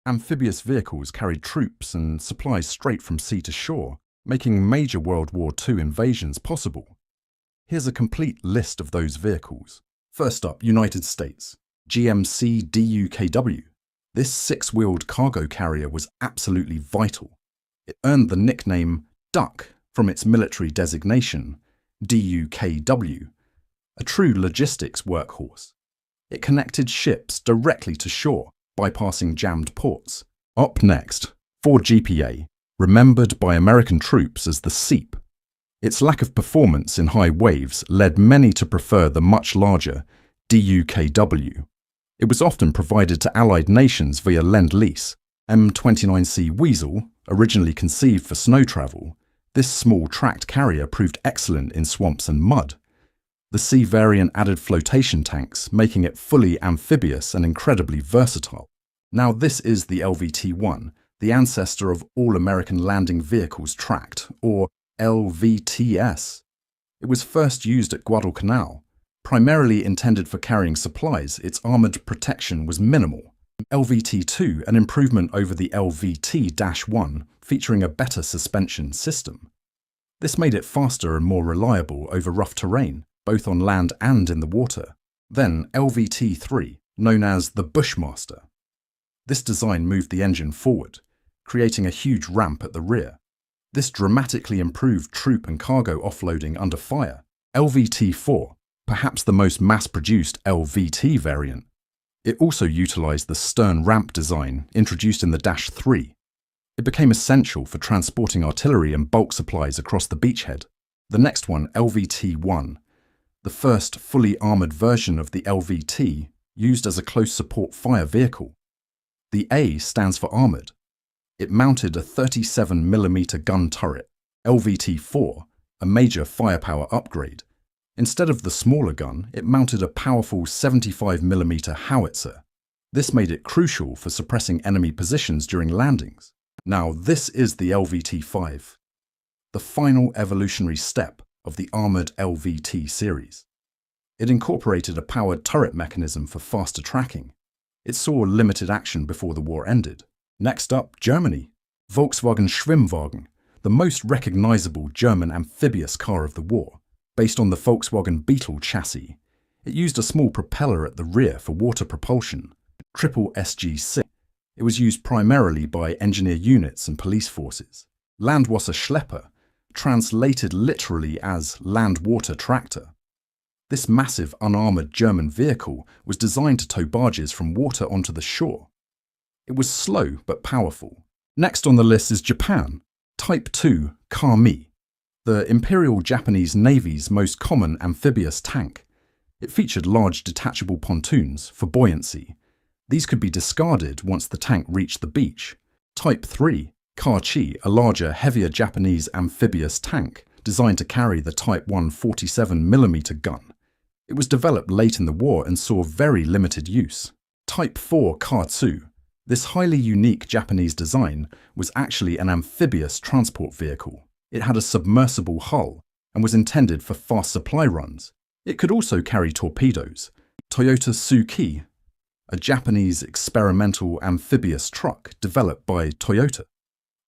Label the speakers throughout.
Speaker 1: Amphibious vehicles carried troops and supplies straight from sea to shore, making major World War II invasions possible. Here's a complete list of those vehicles. First up, United States. GMC DUKW. This six-wheeled cargo carrier was absolutely vital. It earned the nickname Duck from its military designation, DUKW, a true logistics workhorse. It connected ships directly to shore, bypassing jammed ports. Up next, Ford GPA, remembered by American troops as the Seep. Its lack of performance in high waves led many to prefer the much larger DUKW. It was often provided to Allied nations via Lend-Lease. M29C Weasel, originally conceived for snow travel, this small tracked carrier proved excellent in swamps and mud. The C variant added flotation tanks, making it fully amphibious and incredibly versatile. Now this is the LVT-1, the ancestor of all American landing vehicles tracked, or LVTS. It was first used at Guadalcanal. Primarily intended for carrying supplies, its armoured protection was minimal. LVT-2, an improvement over the LVT-1, featuring a better suspension system. This made it faster and more reliable over rough terrain, both on land and in the water. Then LVT-3, known as the Bushmaster. This design moved the engine forward, creating a huge ramp at the rear. This dramatically improved troop and cargo offloading under fire. LVT-4, perhaps the most mass-produced LVT variant. It also utilized the stern ramp design introduced in the Dash 3. It became essential for transporting artillery and bulk supplies across the beachhead. The next one, LVT-1, the first fully armoured version of the LVT, used as a close support fire vehicle. The A stands for armoured. It mounted a 37mm gun turret. LVT-4, a major firepower upgrade. Instead of the smaller gun, it mounted a powerful 75mm howitzer. This made it crucial for suppressing enemy positions during landings. Now this is the LVT-5, the final evolutionary step of the armoured LVT series. It incorporated a powered turret mechanism for faster tracking. It saw limited action before the war ended. Next up, Germany. Volkswagen Schwimmwagen, the most recognisable German amphibious car of the war. Based on the Volkswagen Beetle chassis, it used a small propeller at the rear for water propulsion, triple SG6. It was used primarily by engineer units and police forces. Landwasser Schlepper, translated literally as land-water tractor. This massive unarmoured German vehicle was designed to tow barges from water onto the shore. It was slow but powerful. Next on the list is Japan, Type 2 Kami, the Imperial Japanese Navy's most common amphibious tank. It featured large detachable pontoons for buoyancy. These could be discarded once the tank reached the beach. Type 3 Kachi, a larger, heavier Japanese amphibious tank designed to carry the Type 1 47mm gun. It was developed late in the war and saw very limited use. Type 4 Katsu. This highly unique Japanese design was actually an amphibious transport vehicle. It had a submersible hull and was intended for fast supply runs. It could also carry torpedoes. Toyota Tsuki, a Japanese experimental amphibious truck developed by Toyota.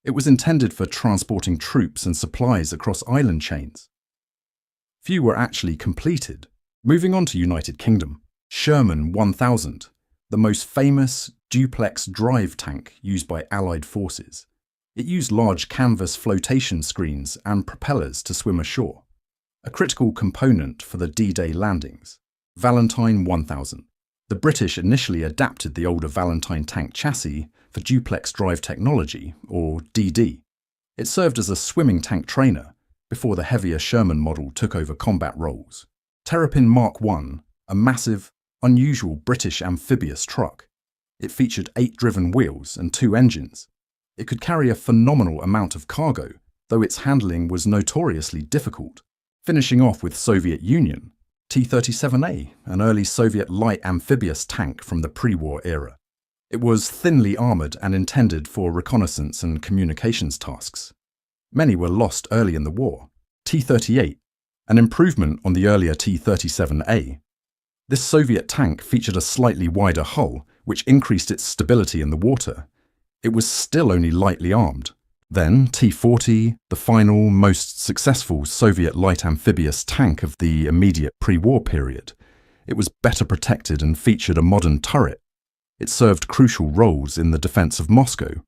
Speaker 1: It was intended for transporting troops and supplies across island chains. Few were actually completed. Moving on to United Kingdom, Sherman 1000, the most famous duplex drive tank used by Allied forces. It used large canvas flotation screens and propellers to swim ashore, a critical component for the D-Day landings. Valentine 1000. The British initially adapted the older Valentine tank chassis for duplex drive technology, or DD. It served as a swimming tank trainer before the heavier Sherman model took over combat roles. Terrapin Mark I, a massive, unusual British amphibious truck. It featured 8 driven wheels and 2 engines. It could carry a phenomenal amount of cargo, though its handling was notoriously difficult. Finishing off with Soviet Union, T-37A, an early Soviet light amphibious tank from the pre-war era. It was thinly armoured and intended for reconnaissance and communications tasks. Many were lost early in the war. T-38, an improvement on the earlier T-37A. This Soviet tank featured a slightly wider hull, which increased its stability in the water. it was still only lightly armed. Then T-40, the final, most successful Soviet light amphibious tank of the immediate pre-war period. It was better protected and featured a modern turret. It served crucial roles in the defense of Moscow,